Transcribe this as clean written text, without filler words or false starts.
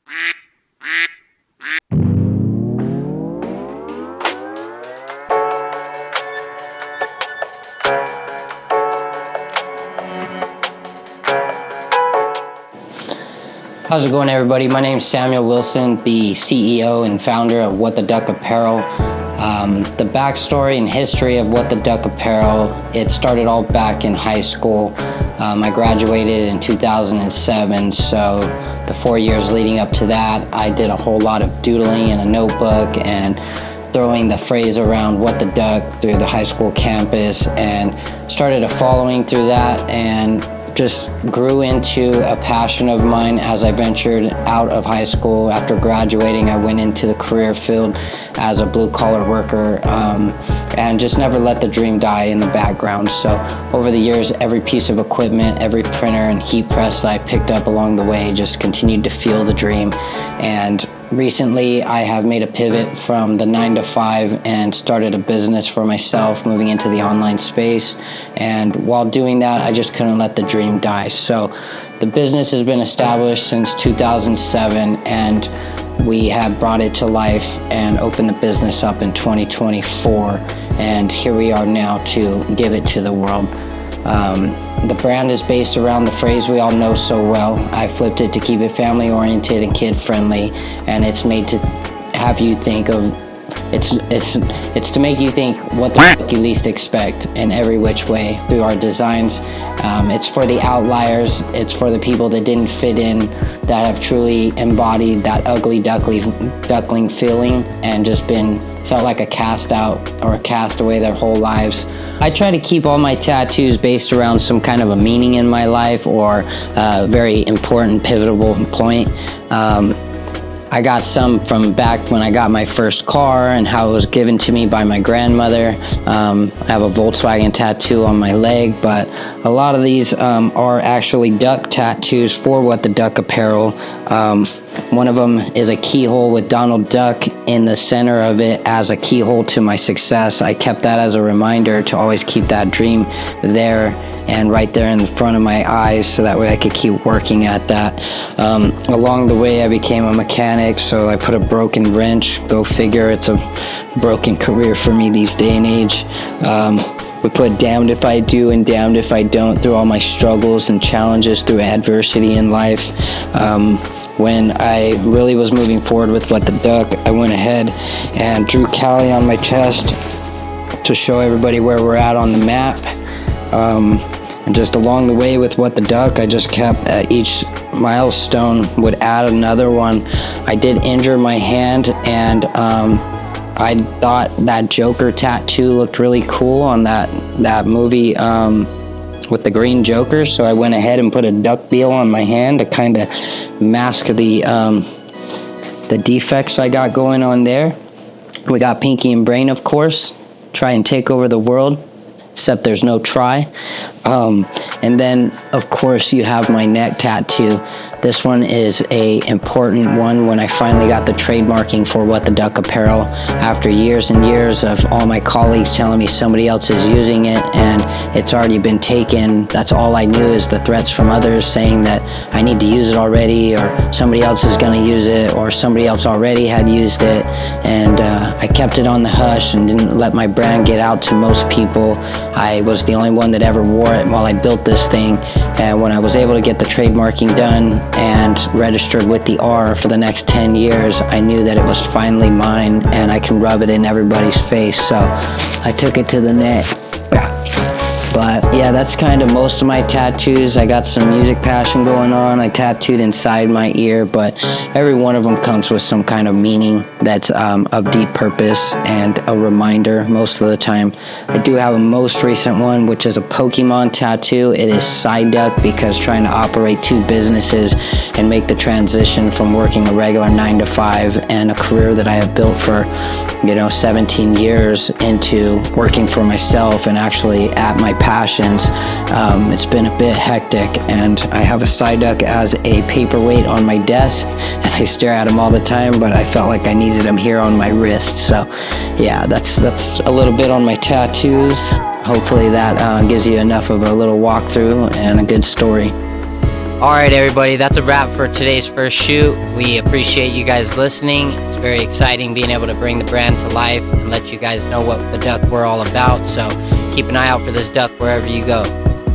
How's it going, everybody? My name is Samuel Wilson, the CEO and founder of What the Duck Apparel. The backstory and history of What the Duck Apparel, it started all back in high school. I graduated in 2007, so the 4 years leading up to that, I did a whole lot of doodling in a notebook and throwing the phrase around "What the Duck" through the high school campus, and started a following through that, and just grew into a passion of mine as I ventured out of high school. After graduating, I went into the career field as a blue-collar worker, and just never let the dream die in the background. So over the years, every piece of equipment, every printer and heat press that I picked up along the way just continued to fuel the dream. And recently, I have made a pivot from the 9 to 5 and started a business for myself, moving into the online space. And while doing that, I just couldn't let the dream die. So the business has been established since 2007, and we have brought it to life and opened the business up in 2024. And here we are now to give it to the world. The brand is based around the phrase we all know so well. I flipped it to keep it family-oriented and kid-friendly, and it's made to have you think of, it's to make you think what the fuck you least expect in every which way through our designs. It's for the outliers. It's for the people that didn't fit in, that have truly embodied that ugly duckling feeling and just felt like a cast out or a castaway their whole lives. I try to keep all my tattoos based around some kind of a meaning in my life or a very important, pivotal point. I got some from back when I got my first car and how it was given to me by my grandmother. I have a Volkswagen tattoo on my leg, but a lot of these are actually duck tattoos for What the Duck Apparel. One of them is a keyhole with Donald Duck in the center of it as a keyhole to my success. I kept that as a reminder to always keep that dream there and right there in the front of my eyes, so that way I could keep working at that. Along the way, I became a mechanic, so I put a broken wrench. Go figure, it's a broken career for me these day and age. We put damned if I do and damned if I don't through all my struggles and challenges through adversity in life. When I really was moving forward with What the Duck, I went ahead and drew Cali on my chest to show everybody where we're at on the map. And just along the way with What the Duck, I just kept each milestone would add another one. I did injure my hand, and I thought that Joker tattoo looked really cool on that movie with the green Joker, so I went ahead and put a duck bill on my hand to kind of mask the defects I got going on there. We got Pinky and Brain, of course, try and take over the world, except there's no try. And then, of course, you have my neck tattoo. This one is a important one when I finally got the trademarking for What the Duck Apparel after years and years of all my colleagues telling me somebody else is using it and it's already been taken. That's all I knew, is the threats from others saying that I need to use it already, or somebody else is going to use it, or somebody else already had used it. And I kept it on the hush and didn't let my brand get out to most people. I was the only one that ever wore it while I built this thing. And when I was able to get the trademarking done and registered with the R for the next 10 years, I knew that it was finally mine and I can rub it in everybody's face. So I took it to the neck. But yeah, that's kind of most of my tattoos. I got some music passion going on. I tattooed inside my ear, but every one of them comes with some kind of meaning that's of deep purpose and a reminder most of the time. I do have a most recent one, which is a Pokemon tattoo. It is Psyduck, because trying to operate two businesses and make the transition from working a regular 9 to 5 and a career that I have built for 17 years into working for myself and actually at my passions. It's been a bit hectic, and I have a Psyduck as a paperweight on my desk, and I stare at him all the time, but I felt like I needed him here on my wrist. So yeah, that's a little bit on my tattoos. Hopefully that gives you enough of a little walkthrough and a good story. All right, everybody, that's a wrap for today's first shoot. We appreciate you guys listening. It's very exciting being able to bring the brand to life and let you guys know what the duck we're all about. So keep an eye out for this duck wherever you go.